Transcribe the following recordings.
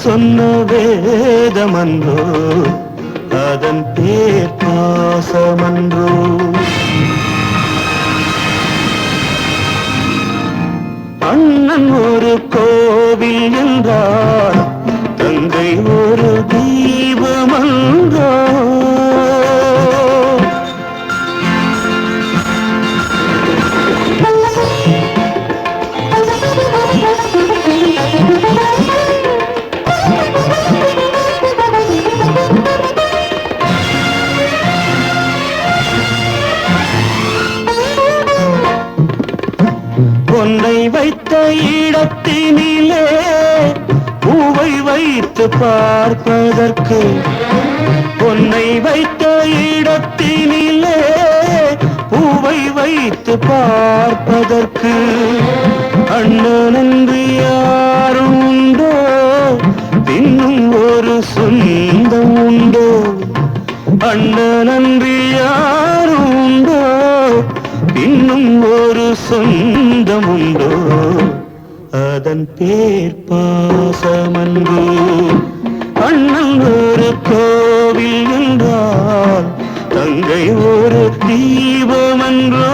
சொன்ன வேதமன்றோ, அதன் பேர் பாசமன்றோ. அண்ணன் ஒரு கோவில் என்றார், தங்கை ஒரு தீபமன்றோ. பொன்னை வைத்த இடத்தினிலே பூவை வைத்து பார்ப்பதற்கு, பொன்னை வைத்த இடத்தினிலே பூவை வைத்து பார்ப்பதற்கு, அண்ணனன்று யாரும் உண்டோ, இன்னும் ஒரு சொந்தம் உண்டோ. அண்ணனன்று யாரும் உண்டோ, இன்னும் ஒரு சொந்தம் உண்டோ, அதன் பேர் பாசமன்றோ. அண்ணன் ஒரு கோவில் என்றால், தங்கை ஒரு தீபமன்றோ.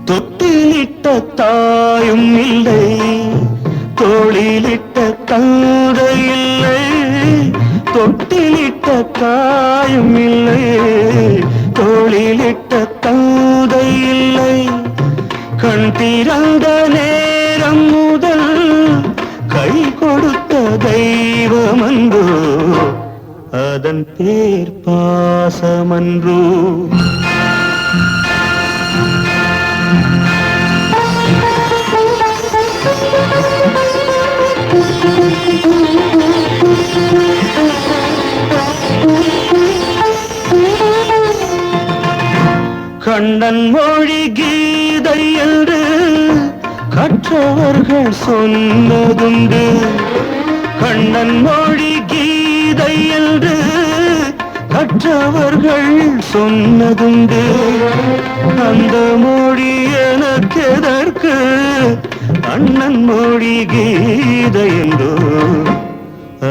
தொட்டிலிட்ட தாயும் இல்லை, தோளிலிட்ட தந்தை இல்லை. தொட்டிலிட்ட தாயும் இல்லை, தோளிலிட்ட தந்தை இல்லை. கண் திறந்த நேரம் முதல் கை கொடுத்த தெய்வமன்றோ, அதன் பேர் பாசமன்றோ. கண்ணன் மொழி கீதை என்று கற்றவர்கள் சொன்னதுண்டு. கண்ணன் மொழி கீதை என்று கற்றவர்கள் சொன்னதுண்டு. அந்த மொழி எனக்கு எதற்கு, அண்ணன் மொழி கீதை என்றோ,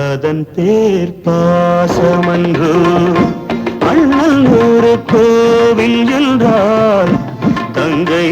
அதன் பேர் பாசமன்றோ. அண்ணன் ஒரு கோவில் என்றால், தங்கை